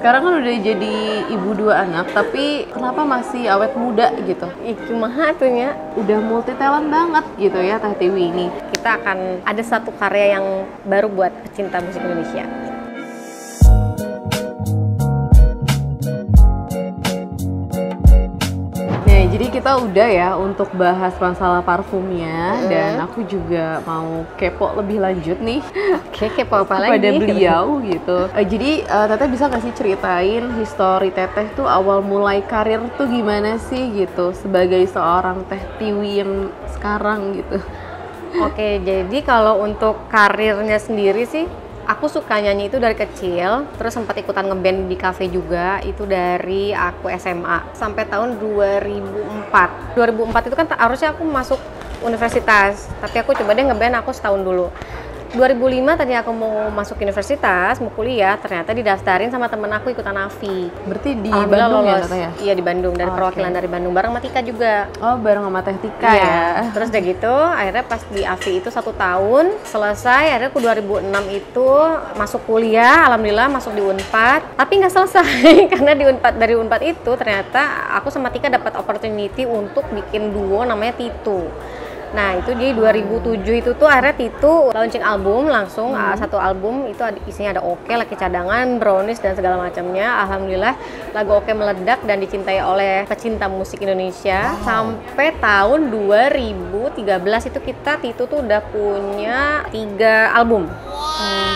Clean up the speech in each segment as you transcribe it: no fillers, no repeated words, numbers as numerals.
Sekarang kan udah jadi ibu 2 anak, tapi kenapa masih awet muda gitu? Kumaha atunya. Udah multi talent banget gitu ya Teh Tiwi ini. Kita akan ada satu karya yang baru buat pecinta musik Indonesia. Nah, jadi kita udah ya untuk bahas masalah parfumnya dan aku juga mau kepo lebih lanjut nih. Oke, kepo apa lagi? Pada beliau gitu. Jadi Teteh bisa nggak sih ceritain histori Teteh tuh awal mulai karir tuh gimana sih gitu sebagai seorang Teh Tiwi yang sekarang gitu. Oke, jadi kalau untuk karirnya sendiri sih, aku suka nyanyi itu dari kecil, terus sempat ikutan ngeband di kafe juga, itu dari aku SMA sampai tahun 2004. 2004 itu kan harusnya aku masuk universitas, tapi aku coba deh ngeband aku setahun dulu. 2005 tadi aku mau masuk universitas, mau kuliah, ternyata didaftarin sama temen aku ikutan AFI. Berarti di Bandung ya Teteh ya? Iya di Bandung, dari perwakilan dari Bandung, bareng sama Tika juga. Oh, bareng sama Teh Tika ya? Terus udah gitu, akhirnya pas di AFI itu 1 tahun, selesai, akhirnya aku 2006 itu masuk kuliah, alhamdulillah masuk di Unpad, tapi nggak selesai, karena di Unpad, dari Unpad itu ternyata aku sama Tika dapat opportunity untuk bikin duo namanya Titu. Nah itu di 2007 itu tuh akhirnya Titu launching album langsung, satu album itu isinya ada Oke, Laki Cadangan, Brownies dan segala macamnya. Alhamdulillah lagu Oke meledak dan dicintai oleh pecinta musik Indonesia. Sampai tahun 2013 itu kita Titu tuh udah punya 3 album.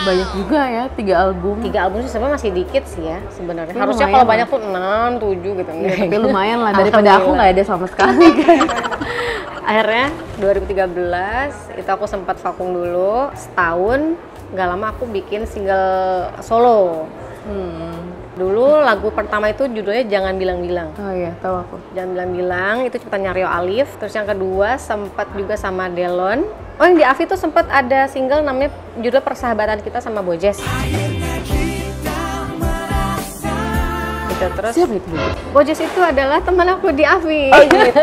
Banyak juga ya, 3 album. 3 album sih sebenarnya masih dikit sih ya sebenarnya. Harusnya kalau banyak tuh 6, 7 gitu. Ya, tapi lumayan lah daripada aku nggak ada sama sekali kan. Akhirnya 2013 itu aku sempat vakum dulu setahun, nggak lama aku bikin single solo. Dulu lagu pertama itu judulnya Jangan Bilang-Bilang. Oh iya, tahu aku. Jangan Bilang-Bilang itu ciptaan Rio Alif. Terus yang kedua sempat juga sama Delon. Oh yang di Afi tuh sempat ada single namanya judul Persahabatan Kita sama Bojes. Gitu, terus siapa itu? Bojes itu adalah teman aku di Afi. Oh gitu.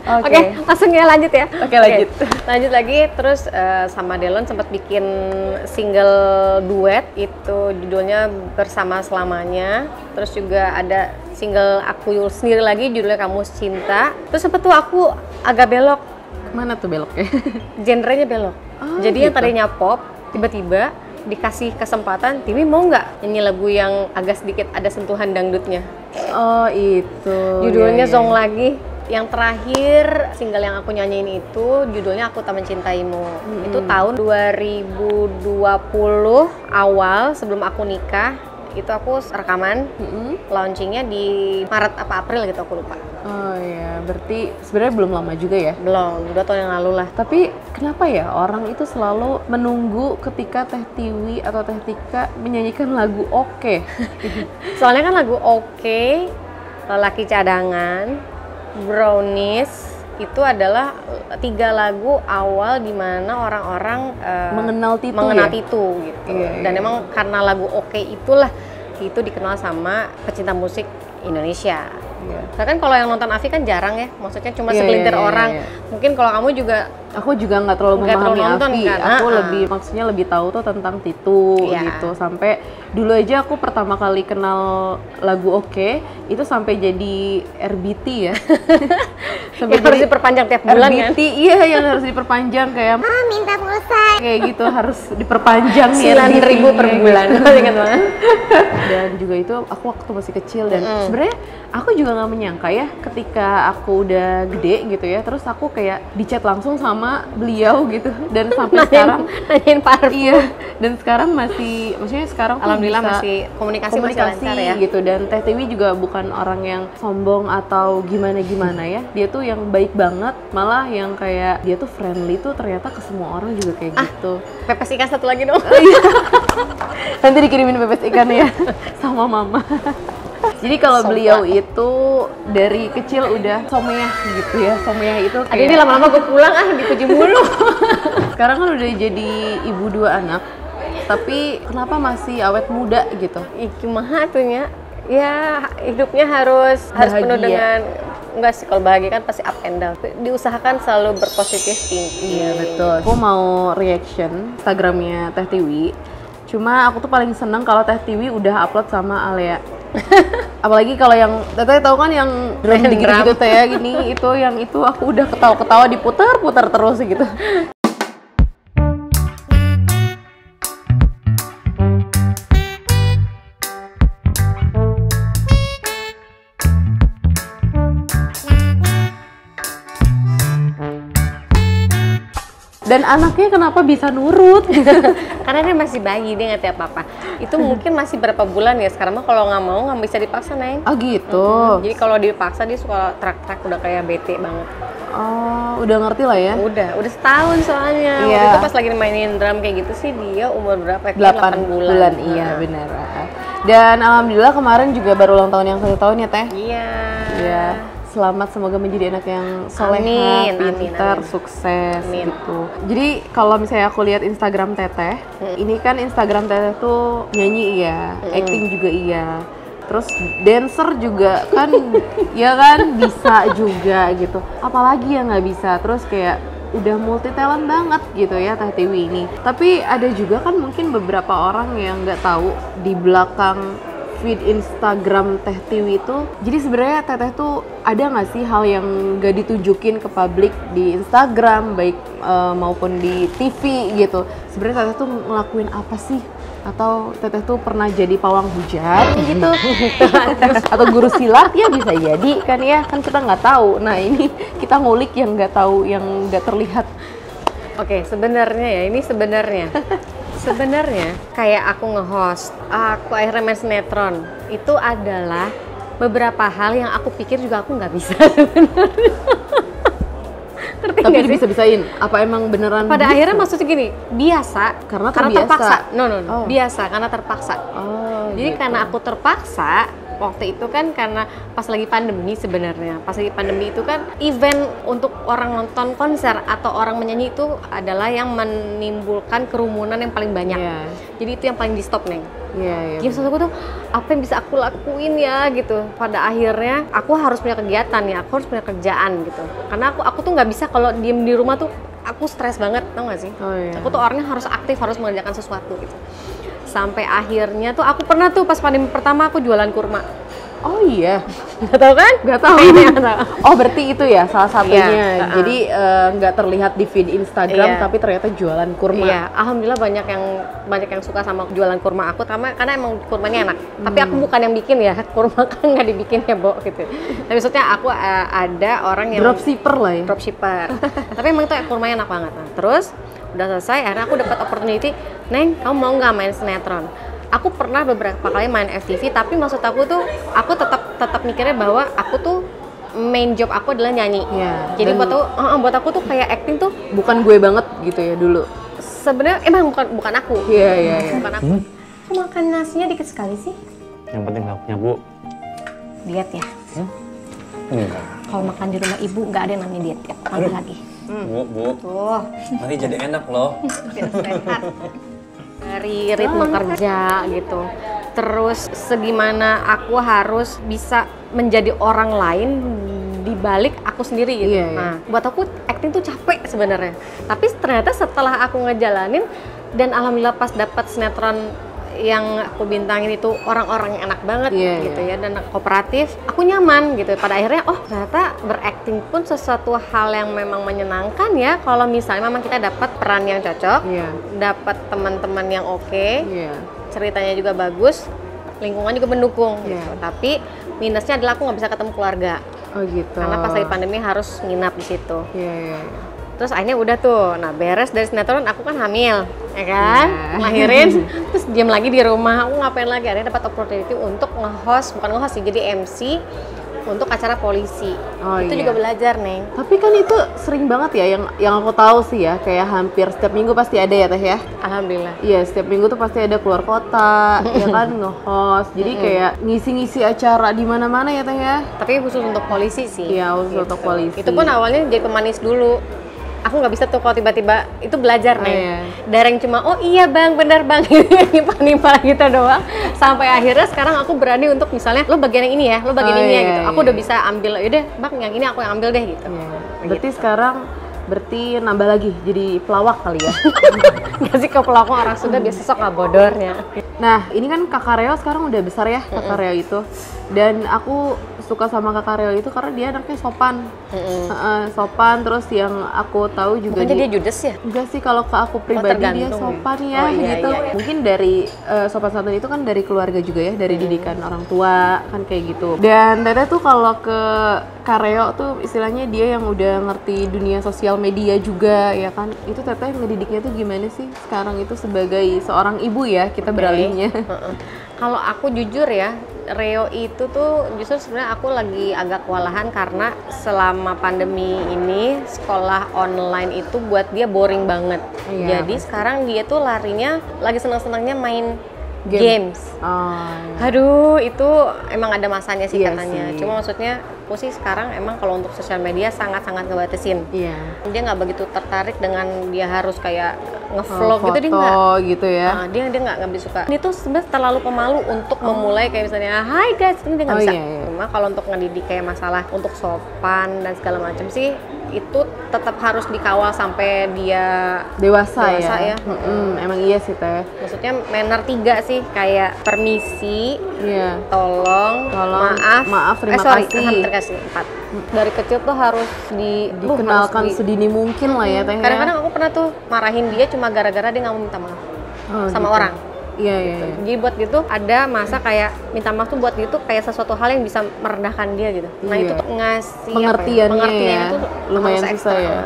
Oke, langsung ya lanjut ya. Oke, lanjut. Lanjut lagi, terus sama Delon sempat bikin single duet itu judulnya Bersama Selamanya. Terus juga ada single aku sendiri lagi judulnya Kamu Cinta. Terus sempat tuh aku agak belok. Mana tuh beloknya? Genrenya belok. Jadi gitu. Yang tadinya pop, tiba-tiba dikasih kesempatan, Tiwi mau nggak nyanyi lagu yang agak sedikit ada sentuhan dangdutnya? Oh itu. Judulnya Zong Lagi. Yang terakhir single yang aku nyanyiin itu judulnya Aku Tak Mencintaimu. Itu tahun 2020 awal sebelum aku nikah. Itu aku rekaman, launchingnya di Maret apa April gitu aku lupa. Oh iya, berarti sebenarnya belum lama juga ya? Belum, 2 tahun yang lalu lah. Tapi kenapa ya orang itu selalu menunggu ketika Teh Tiwi atau Teh Tika menyanyikan lagu Oke? Soalnya kan lagu Oke, Laki Cadangan, Brownies itu adalah 3 lagu awal di mana orang-orang mengenal Titu gitu. Dan emang karena lagu Oke itulah Titu dikenal sama pecinta musik Indonesia. Karena kan kalau yang nonton Afi kan jarang ya, maksudnya cuma segelintir orang. Mungkin kalau kamu juga, aku juga nggak terlalu memahami Afi. Kan? Aku maksudnya lebih tahu tuh tentang Titu gitu. Sampai dulu aja aku pertama kali kenal lagu Oke itu sampai jadi RBT ya. Sampai harus diperpanjang tiap bulan RBT, kan? Iya yang harus diperpanjang kayak minta pulsa. Kayak gitu harus diperpanjang nih 9.000 per bulan. Ingat banget. Dan juga itu aku waktu masih kecil dan sebenarnya aku juga nggak menyangka ya ketika aku udah gede gitu ya, terus aku kayak di chat langsung sama beliau gitu dan sampai sekarang nanyain parfum. Iya, dan sekarang masih, maksudnya sekarang alhamdulillah masih komunikasi masih lancar ya gitu. Dan Teh Tiwi juga bukan orang yang sombong atau gimana ya, dia tuh yang baik banget, malah yang kayak dia tuh friendly tuh ternyata ke semua orang juga kayak gitu. Pepes ikan satu lagi dong. Nanti dikirimin pepes ikan ya sama mama. Jadi kalau beliau itu dari kecil udah someyah gitu ya, someyah itu kayak... Aduh ini lama-lama gue pulang dipuji mulu. Sekarang kan udah jadi ibu 2 anak, tapi kenapa masih awet muda gitu? Kumaha atunya, ya hidupnya harus penuh dengan... Enggak sih, kalau bahagia kan pasti up and down. Diusahakan selalu berpositif thinking. Iya betul. Aku mau reaction Instagramnya Teh Tiwi. Cuma aku tuh paling seneng kalau Teh Tiwi udah upload sama Alea. Apalagi kalau yang Teteh tahu kan yang drum gitu Teh ya gini, itu yang itu aku udah ketawa-ketawa diputar-putar terus gitu. Dan anaknya kenapa bisa nurut? Karena dia masih bayi, dia nggak tahu apa-apa. Itu mungkin masih berapa bulan ya, sekarang mah kalau nggak mau nggak bisa dipaksa, Neng. Oh gitu. Jadi kalau dipaksa dia suka teriak-teriak, udah kayak bete banget. Oh, udah ngerti lah ya? Udah setahun soalnya. Iya. Waktu itu pas lagi mainin drum kayak gitu sih, dia umur berapa? 8 bulan. Iya benar. Dan alhamdulillah kemarin juga baru ulang tahun yang 1 tahun ya Teh? Iya. Selamat, semoga menjadi anak yang soleha, pintar, sukses gitu. Jadi kalau misalnya aku lihat Instagram Teteh, ini kan Instagram Teteh tuh nyanyi iya, acting juga iya, terus dancer juga kan, ya kan bisa juga gitu. Apalagi yang nggak bisa, terus kayak udah multi talent banget gitu ya Teh Tiwi ini. Tapi ada juga kan mungkin beberapa orang yang nggak tahu di belakang feed Instagram Teh Tiwi itu, jadi sebenarnya Teteh tuh ada nggak sih hal yang nggak ditunjukin ke publik di Instagram baik maupun di TV gitu? Sebenarnya Teteh tuh ngelakuin apa sih? Atau Teteh tuh pernah jadi pawang hujan gitu? Atau guru silat ya bisa jadi kan ya, kan kita nggak tahu. Nah ini kita ngulik yang nggak tahu, yang nggak terlihat. Oke, sebenarnya ya ini sebenarnya kayak aku nge-host, aku akhirnya main sinetron, itu adalah beberapa hal yang aku pikir juga aku nggak bisa sebenarnya. Tapi bisa-bisain? Apa emang beneran pada bisa? Akhirnya maksudnya gini, biasa karena terpaksa. No. Oh. Biasa karena terpaksa. Jadi gitu. Karena aku terpaksa, waktu itu kan karena pas lagi pandemi sebenarnya. Pas lagi pandemi itu kan event untuk orang nonton konser atau orang menyanyi itu adalah yang menimbulkan kerumunan yang paling banyak. Yeah. Jadi itu yang paling di stop, Neng. Iya. Jadi maksud aku tuh apa yang bisa aku lakuin ya gitu. Pada akhirnya aku harus punya kegiatan ya, aku harus punya kerjaan gitu. Karena aku tuh nggak bisa kalau diem di rumah tuh aku stres banget, tau gak sih? Oh, iya. Aku tuh orangnya harus aktif, harus mengerjakan sesuatu gitu. Sampai akhirnya tuh aku pernah tuh pas pandemi pertama aku jualan kurma. Oh iya, nggak tahu kan? Nggak tahu. Oh berarti itu ya salah satunya. Yeah, Jadi nggak terlihat di feed Instagram, tapi ternyata jualan kurma. Iya, alhamdulillah banyak yang suka sama jualan kurma aku, karena emang kurmanya enak. Tapi aku bukan yang bikin ya, kurma kan nggak dibikin ya, Bo gitu. Tapi maksudnya aku ada orang yang dropshipper lah ya. Dropshipper. Tapi emang itu kurmanya enak banget. Nah, terus udah selesai, akhirnya aku dapat opportunity, Neng, kamu mau nggak main sinetron? Aku pernah beberapa kali main FTV, tapi maksud aku tuh, aku tetap mikirnya bahwa aku tuh main job aku adalah nyanyi. Ya, jadi buat aku tuh kayak acting tuh bukan gue banget gitu ya dulu. Sebenarnya emang bukan aku. Iya. Bukan aku. Kok makan nasinya dikit sekali sih? Yang penting lauknya, Bu. Diet ya? Enggak. Kalau makan di rumah ibu nggak ada yang namanya diet ya. Tambah lagi. Bu. Tuh. Nanti jadi enak loh. Sehat. Dari ritme kerja gitu, terus segimana aku harus bisa menjadi orang lain di balik aku sendiri gitu. Nah, buat aku acting tuh capek sebenarnya. Tapi ternyata setelah aku ngejalanin dan alhamdulillah pas dapat sinetron yang aku bintangin itu orang-orang yang enak banget gitu ya, dan kooperatif, aku nyaman gitu. Pada akhirnya ternyata berakting pun sesuatu hal yang memang menyenangkan ya, kalau misalnya memang kita dapat peran yang cocok, dapat teman-teman yang oke, ceritanya juga bagus, lingkungan juga mendukung gitu. Tapi minusnya adalah aku nggak bisa ketemu keluarga. Oh gitu. Karena pas lagi pandemi harus nginap di situ. Terus akhirnya udah tuh, nah beres dari sinetron aku kan hamil, ya kan? Lahirin, terus diam lagi di rumah, aku ngapain lagi? Akhirnya dapat opportunity untuk bukan nge-host sih, jadi MC untuk acara polisi. Itu juga belajar, Neng. Tapi kan itu sering banget ya, yang aku tahu sih ya, kayak hampir setiap minggu pasti ada ya Teh ya? Alhamdulillah. Iya, setiap minggu tuh pasti ada keluar kota, ya kan, nge-host. Jadi kayak ngisi-ngisi acara di mana-mana ya Teh ya? Tapi khusus untuk polisi sih. Iya, khusus untuk polisi. Itu pun awalnya jadi pemanis dulu. Aku nggak bisa tuh kalau tiba-tiba itu belajar nih. Dari yang cuma iya bang, bener bang, nimpal gitu doang. Sampai akhirnya sekarang aku berani untuk misalnya lo bagian yang ini ya, lo bagian ini ya gitu. Aku udah bisa ambil, yaudah bang yang ini aku yang ambil deh gitu. Berarti sekarang berarti nambah lagi jadi pelawak kali ya. Nggak sih, ke pelakon orang Sunda biasa sok nggak bodornya. Nah, ini kan Kakak Reo sekarang udah besar ya, Kakak Reo itu. Dan aku suka sama Kakak Reo itu karena dia anaknya sopan. Sopan, terus yang aku tahu juga Bukannya dia judes ya? enggak sih, kalau ke aku pribadi dia tergantung sopan ya? ya, Oh, iya, gitu. iya. Mungkin dari sopan santun itu kan dari keluarga juga ya, dari didikan orang tua kan kayak gitu. Dan Teteh tuh kalau ke Kareo tuh istilahnya dia yang udah ngerti dunia sosial media juga ya kan. Itu Teteh ngedidiknya tuh gimana sih sekarang itu sebagai seorang ibu ya, kita beralihnya. Kalau aku jujur ya, Reo itu tuh justru sebenarnya aku lagi agak kewalahan karena selama pandemi ini sekolah online itu buat dia boring banget. Iya, Jadi sekarang dia tuh larinya lagi senang-senangnya main games. Oh, Aduh, itu emang ada masanya sih Iya katanya. sih. Cuma maksudnya aku sih sekarang emang kalau untuk sosial media sangat-sangat ngebatasin. iya. Dia nggak begitu tertarik dengan dia harus kayak ngevlog gitu, dia nggak. Foto gitu ya. Dia nggak bisa suka. Ini tuh sebenarnya terlalu pemalu untuk memulai kayak misalnya, Hai guys, ini dia nggak Oh, bisa. iya, iya. Cuma kalau untuk ngedidik kayak masalah untuk sopan dan segala macam sih, itu tetap harus dikawal sampai dia Dewasa ya. ya. Emang iya sih Teh. Maksudnya manner 3 sih, kayak permisi, Iya. tolong, Tolong, maaf, maaf, terima sorry, kasih. terima kasih, 4. Dari kecil tuh harus Dikenalkan harus sedini mungkin lah ya Teh. ya. Kadang-kadang aku pernah tuh marahin dia cuma gara-gara dia nggak mau minta maaf Oh, sama gitu. orang. Iya, iya, iya. Jadi buat gitu ada masa kayak minta maaf tuh buat gitu kayak sesuatu hal yang bisa merendahkan dia gitu. Nah Iya. itu tuh ngasih Pengertiannya ya, tuh lumayan harus susah ekstra. ya.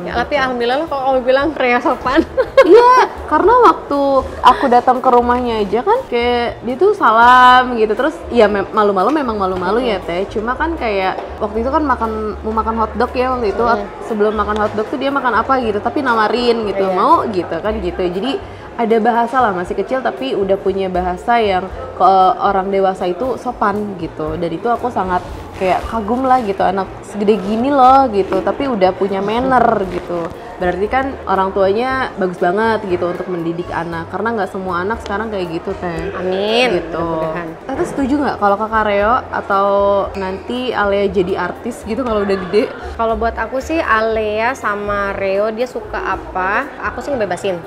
Ya, tapi alhamdulillah loh kalau kamu bilang Rea sopan. Iya, karena waktu aku datang ke rumahnya aja kan kayak dia tuh salam gitu. Terus ya malu-malu memang malu-malu ya Teh. Cuma kan kayak waktu itu kan mau makan hotdog ya waktu itu. Sebelum makan hotdog tuh dia makan apa gitu, tapi nawarin gitu. Iya. Mau gitu kan gitu. Jadi ada bahasa lah, masih kecil tapi udah punya bahasa yang ke orang dewasa itu sopan gitu. Dan itu aku sangat kayak kagum lah gitu, anak segede gini loh gitu tapi udah punya manner gitu. Berarti kan orang tuanya bagus banget gitu untuk mendidik anak, karena nggak semua anak sekarang kayak gitu Teh. Amin. Gitu. Mudah-mudahan. Teteh setuju nggak kalau Kakak Reo atau nanti Alea jadi artis gitu kalau udah gede? Kalau buat aku sih Alea sama Reo dia suka apa, aku sih ngebebasin.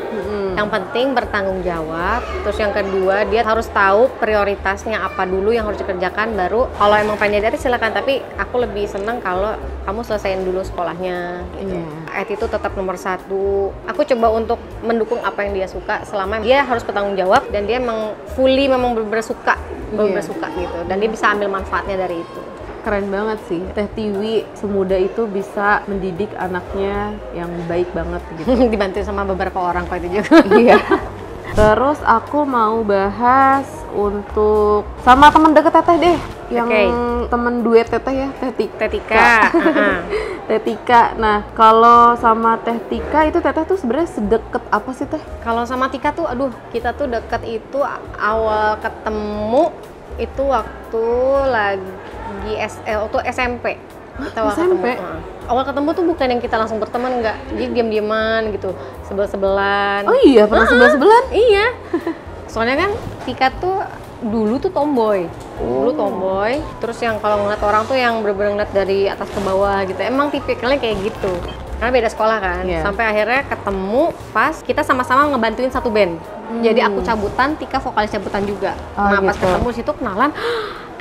Yang penting bertanggung jawab. Terus yang kedua dia harus tahu prioritasnya apa dulu yang harus dikerjakan, baru kalau emang pengen jadi artis silakan. Tapi aku lebih seneng kalau kamu selesaiin dulu sekolahnya. Gitu. Iya. Itu tetap nomor 1. Aku coba untuk mendukung apa yang dia suka selama dia harus bertanggung jawab dan dia memang fully memang bener-bener suka gitu. Dan dia bisa ambil manfaatnya dari itu. Keren banget sih, Teh Tiwi semuda itu bisa mendidik anaknya yang baik banget gitu. Dibantu sama beberapa orang kok itu juga. Iya. Terus aku mau bahas untuk sama teman deket Teteh deh, yang temen duet Teteh ya, Teh Tika. Teh Tika. Nah, kalau sama Teh Tika itu Teteh tuh sebenarnya sedekat apa sih Teh? Kalau sama Tika tuh, aduh, kita tuh deket itu awal ketemu itu waktu lagi waktu SMP. Kita awal SMP? ketemu. Awal ketemu tuh bukan yang kita langsung berteman, enggak. Jadi diam-diaman gitu, sebel-sebelan. Oh iya, pernah sebelah-sebelan? Iya. Soalnya kan Tika tuh dulu tuh tomboy. Dulu tomboy. Terus yang kalau ngeliat orang tuh yang bener-bener ngeliat dari atas ke bawah gitu. Emang tipikalnya kayak gitu. Karena beda sekolah kan. Iya. Sampai akhirnya ketemu pas kita sama-sama ngebantuin satu band. Jadi aku cabutan, Tika vokalis cabutan juga. Oh, Nah, pas gitu. ketemu situ kenalan,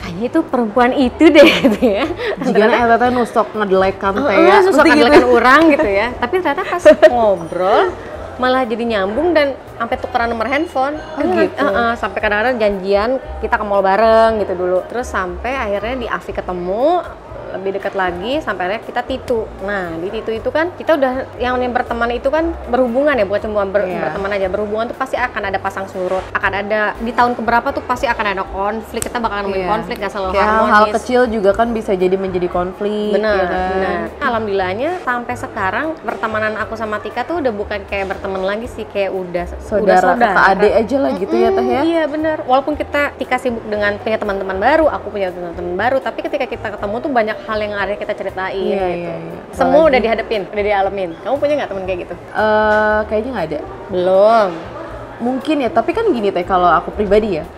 kayaknya itu perempuan itu deh gitu ya. Jika Teteh nusok ngedelekan Teh ya. Susah Mesti gitu. kan orang gitu ya. Tapi ternyata pas ngobrol malah jadi nyambung dan sampai tukeran nomor handphone. Gitu. Sampai kadang-kadang janjian kita ke mall bareng gitu dulu. Terus sampai akhirnya di AFI ketemu, lebih dekat lagi sampai akhirnya kita titu. Nah, di titu itu kan kita udah yang berteman itu kan berhubungan ya, bukan cuma berteman aja. Berhubungan tuh pasti akan ada pasang surut, akan ada di tahun keberapa tuh pasti akan ada konflik. Kita bakal nemuin konflik, gak selalu kayak harmonis. hal kecil juga kan bisa jadi menjadi konflik. Benar, ya kan? benar. Alhamdulillahnya sampai sekarang pertemanan aku sama Tika tuh udah bukan kayak berteman lagi sih, kayak udah Saudara, kakak adik aja lah gitu ya Teh ya. Iya benar. Walaupun Tika sibuk dengan punya teman-teman baru, aku punya teman-teman baru, tapi ketika kita ketemu tuh banyak hal yang ada kita ceritain. Iya, gitu. iya, iya. Semua udah dihadapin, udah dialamin. Kamu punya nggak teman kayak gitu? Kayaknya nggak ada. Belum. Mungkin ya, tapi kan gini Teh, kalau aku pribadi ya,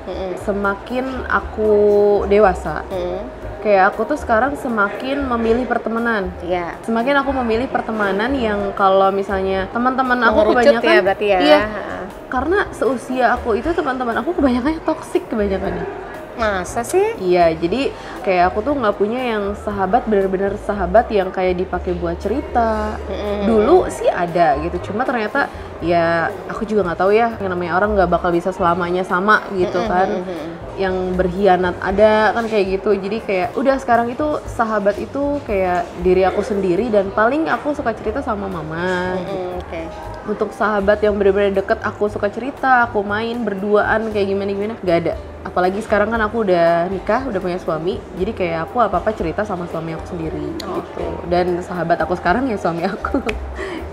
semakin aku dewasa, kayak aku tuh sekarang semakin memilih pertemanan. Iya. Semakin aku memilih pertemanan yang kalau misalnya teman-teman aku Mengerucut kebanyakan ya berarti ya. iya, karena seusia aku itu teman-teman aku kebanyakannya toksik kebanyakannya. Masa sih? Iya, jadi kayak aku tuh nggak punya yang sahabat bener-bener sahabat yang kayak dipakai buat cerita. Dulu sih ada gitu, cuma ternyata ya aku juga nggak tahu ya, yang namanya orang nggak bakal bisa selamanya sama gitu kan. Yang berkhianat ada kan kayak gitu. Jadi kayak udah sekarang itu sahabat itu kayak diri aku sendiri dan paling aku suka cerita sama mama. Oke. Untuk sahabat yang bener-bener deket aku suka cerita, aku main berduaan kayak gimana-gimana, gak ada. Apalagi sekarang kan aku udah nikah, udah punya suami, jadi kayak aku apa-apa cerita sama suami aku sendiri gitu. Dan sahabat aku sekarang ya suami aku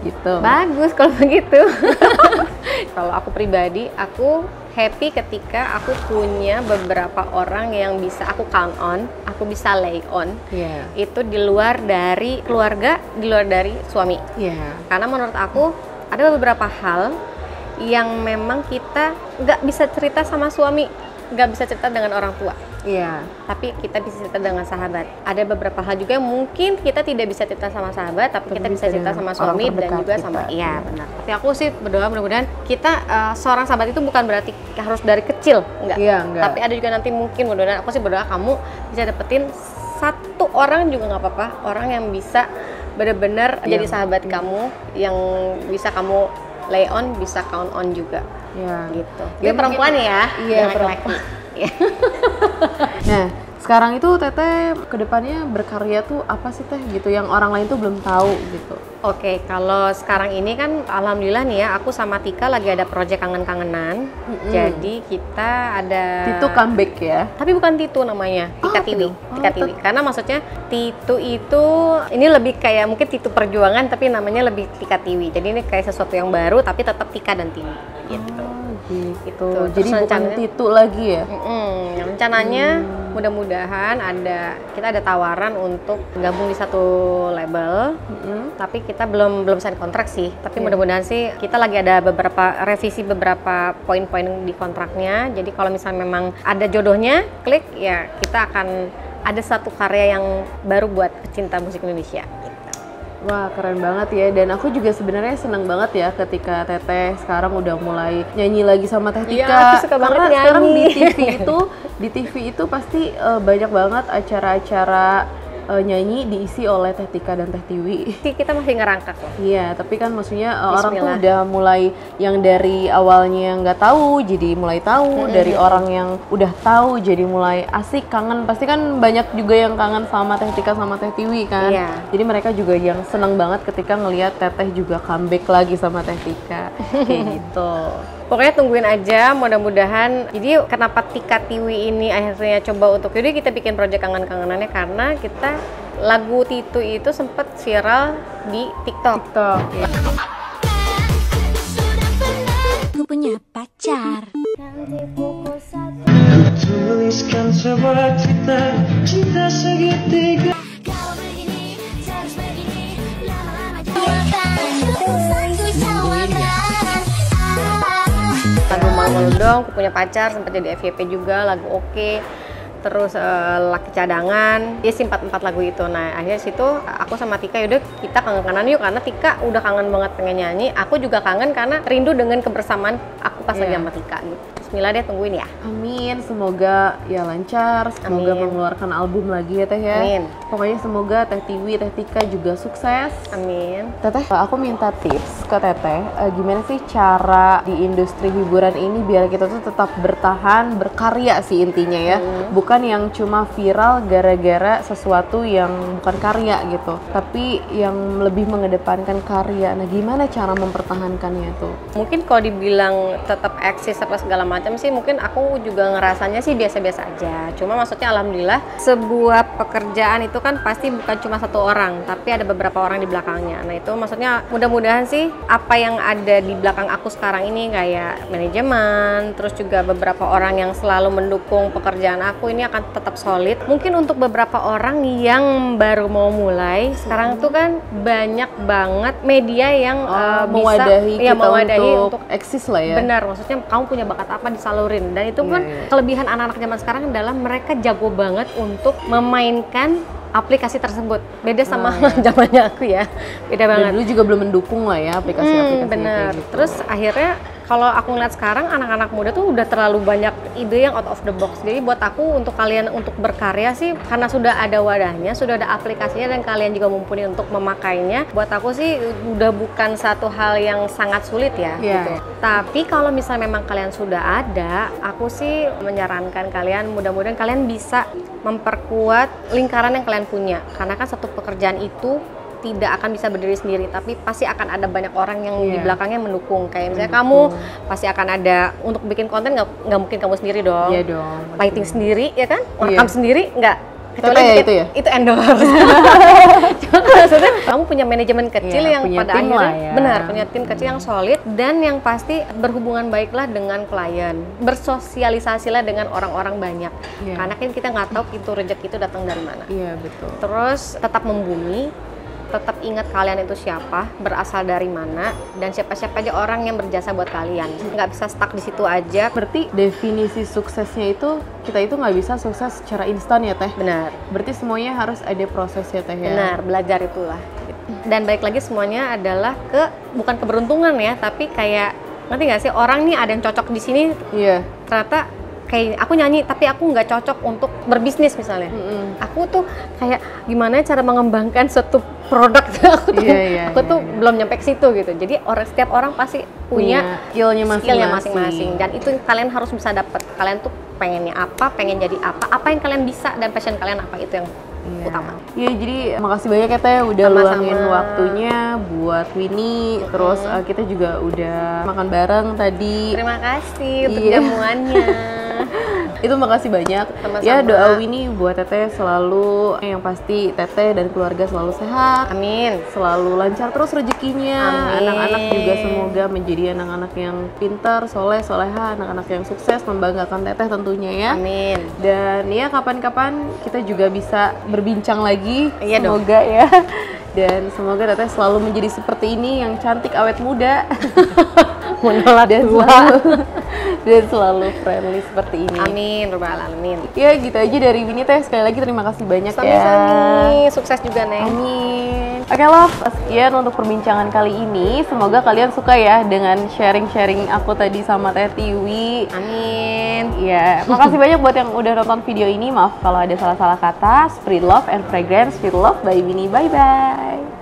gitu. Bagus kalau begitu. Kalau aku pribadi, aku happy ketika aku punya beberapa orang yang bisa aku count on, aku bisa lay on. Iya. Itu di luar dari keluarga, di luar dari suami. Iya. Karena menurut aku ada beberapa hal yang memang kita nggak bisa cerita sama suami, nggak bisa cerita dengan orang tua. Iya. Tapi kita bisa cerita dengan sahabat. Ada beberapa hal juga yang mungkin kita tidak bisa cerita sama sahabat, tapi kita bisa cerita sama suami dan juga sama iya benar. Tapi aku sih berdoa mudah-mudahan kita seorang sahabat itu bukan berarti harus dari kecil, enggak. Iya, enggak. Tapi ada juga nanti mungkin mudah-mudahan aku sih berdoa kamu bisa dapetin satu orang juga nggak apa-apa, orang yang bisa benar-benar jadi sahabat kamu, yang bisa kamu lay on, bisa count on juga. Iya. Gitu. Ya, Itu perempuan mungkin- ya, Iya, yang laki-laki. Iya. Nah, sekarang itu Teteh kedepannya berkarya tuh apa sih Teh gitu yang orang lain tuh belum tahu gitu. Oke, kalau sekarang ini kan alhamdulillah nih ya, aku sama Tika lagi ada proyek kangen-kangenan. Jadi kita ada Itu comeback ya. Tapi bukan Titu namanya, Tika apa Tiwi. dong? Tika Tiwi. Karena maksudnya Titu itu ini lebih kayak mungkin Titu perjuangan tapi namanya lebih Tika Tiwi. Jadi ini kayak sesuatu yang baru tapi tetap Tika dan Tiwi gitu. Gitu. Gitu. Jadi Terus bukan rencananya- Titu lagi ya. Rencananya mudah-mudahan kita ada tawaran untuk gabung di satu label. Tapi kita belum sign kontrak sih. Tapi mudah-mudahan sih kita lagi ada revisi beberapa poin-poin di kontraknya. Jadi kalau misalnya memang ada jodohnya, klik ya kita akan ada satu karya yang baru buat pecinta musik Indonesia. Wah, keren banget ya. Dan aku juga sebenarnya seneng banget ya ketika Teteh sekarang udah mulai nyanyi lagi sama Teh Tika. Iya, aku suka banget Karena sekarang nyanyi. di TV itu pasti banyak banget acara-acara nyanyi diisi oleh Teh Tika dan Teh Tiwi. Kita masih ngerangkak loh. Iya, tapi kan maksudnya orang tuh Bismillah. udah mulai yang dari awalnya nggak tahu jadi mulai tahu, dari orang yang udah tahu jadi mulai asik, kangen. Pasti kan banyak juga yang kangen sama Teh Tika sama Teh Tiwi kan. Iya. Jadi mereka juga yang seneng banget ketika ngelihat Teteh juga comeback lagi sama Teh Tika. Kayak gitu. Pokoknya tungguin aja, mudah-mudahan. Jadi kenapa Tika Tiwi ini akhirnya coba untuk jadi kita bikin proyek kangen-kangenannya karena kita lagu Titu itu sempat viral di TikTok. TikTok. Ya. Gue punya pacar. Tuliskan sebuah cerita cinta segitiga. Kalau begini, terus begini, lama-lama jadi Lagu Malu-Malu Dong, Aku Punya Pacar, sempat jadi FYP juga, lagu Oke. Terus Laki Cadangan, dia sih 4 lagu itu. Nah akhirnya situ aku sama Tika yaudah kita kangen-kangenan yuk, karena Tika udah kangen banget pengen nyanyi, aku juga kangen karena rindu dengan kebersamaan aku pas lagi sama Tika gitu. Bismillah deh, tungguin ya. Amin, semoga ya lancar, semoga Amin. mengeluarkan album lagi ya Teh ya. Amin. Pokoknya semoga Teh Tiwi, Teh Tika juga sukses. Amin. Teteh, aku minta tips ke Teteh, gimana sih cara di industri hiburan ini biar kita tuh tetap bertahan, berkarya sih intinya ya. Bukan yang cuma viral gara-gara sesuatu yang bukan karya gitu, tapi yang lebih mengedepankan karya. Nah, gimana cara mempertahankannya tuh? Mungkin kalau dibilang tetap eksis apa segala macam macam sih mungkin aku juga ngerasanya sih biasa-biasa aja. Cuma maksudnya alhamdulillah sebuah pekerjaan itu kan pasti bukan cuma satu orang, tapi ada beberapa orang di belakangnya. Nah itu maksudnya mudah-mudahan sih apa yang ada di belakang aku sekarang ini kayak manajemen, terus juga beberapa orang yang selalu mendukung pekerjaan aku ini akan tetap solid. Mungkin untuk beberapa orang yang baru mau mulai, sekarang tuh kan banyak banget media yang mewadahi bisa, kita untuk eksis lah ya. Benar, maksudnya kamu punya bakat apa disalurin. Dan itu kan kelebihan anak-anak zaman sekarang adalah mereka jago banget untuk memainkan aplikasi tersebut. Beda sama zamannya aku ya, beda banget. Dan dulu juga belum mendukung lah ya aplikasi-aplikasi bener. kayak gitu. Terus akhirnya kalau aku ngeliat sekarang anak-anak muda tuh udah terlalu banyak ide yang out of the box. Jadi buat aku untuk kalian untuk berkarya sih karena sudah ada wadahnya, sudah ada aplikasinya dan kalian juga mumpuni untuk memakainya. Buat aku sih udah bukan satu hal yang sangat sulit ya gitu. Tapi kalau misalnya memang kalian sudah ada, aku sih menyarankan kalian mudah-mudahan kalian bisa memperkuat lingkaran yang kalian punya. Karena kan satu pekerjaan itu tidak akan bisa berdiri sendiri, tapi pasti akan ada banyak orang yang di belakangnya mendukung. Kayak misalnya kamu pasti akan ada untuk bikin konten, nggak mungkin kamu sendiri dong. Iya dong. Lighting sendiri ya kan, rekam sendiri nggak. Kecuali ya bikin, itu ya? itu endorse. Cuma maksudnya kamu punya manajemen kecil yang punya pada tim akhirnya lah ya. benar punya tim kecil yang solid dan yang pasti berhubungan baiklah dengan klien, bersosialisasilah dengan orang-orang banyak. Karena kan kita nggak tahu pintu rezeki itu datang dari mana. Iya betul. Terus tetap membumi, tetap ingat kalian itu siapa, berasal dari mana, dan siapa-siapa aja orang yang berjasa buat kalian. Nggak bisa stuck di situ aja. Berarti definisi suksesnya itu kita itu nggak bisa sukses secara instan ya Teh? Benar. Berarti semuanya harus ada prosesnya Teh ya? Benar, belajar itulah. Dan baik lagi semuanya adalah bukan keberuntungan ya, tapi kayak ngerti nggak sih orang nih ada yang cocok di sini, ternyata kayak aku nyanyi tapi aku nggak cocok untuk berbisnis misalnya. Aku tuh kayak gimana cara mengembangkan suatu produk aku tuh belum nyampe ke situ gitu. Jadi setiap orang pasti punya skillnya masing-masing dan itu kalian harus bisa dapat. Kalian tuh pengennya apa, pengen jadi apa yang kalian bisa dan passion kalian apa, itu yang utama. Iya, jadi makasih banyak ya Teh udah luangin waktunya buat Winnie. Terus kita juga udah makan bareng tadi. Terima kasih untuk jamuannya. Itu makasih banyak. Sama-sama. Ya doa Winnie buat Teteh selalu yang pasti Teteh dan keluarga selalu sehat. Amin. Selalu lancar terus rezekinya. Anak-anak juga semoga menjadi anak-anak yang pintar, soleh, soleha, anak-anak yang sukses, membanggakan Teteh tentunya ya. Amin. Dan ya kapan-kapan kita juga bisa berbincang lagi. Iya semoga dong. Ya. Dan semoga Teteh selalu menjadi seperti ini yang cantik awet muda. Menolak dan selalu friendly seperti ini. Amin, rabbal alamin. Ya gitu aja dari Winnie Teh. Sekali lagi terima kasih banyak Sami-sami. Sukses juga Neng. Amin. Oke love, sekian untuk perbincangan kali ini. Semoga kalian suka ya dengan sharing-sharing aku tadi sama Teh Tiwi. Amin. Ya, makasih banyak buat yang udah nonton video ini. Maaf kalau ada salah-salah kata. Spread love and fragrance with love by Winnie. Bye bye.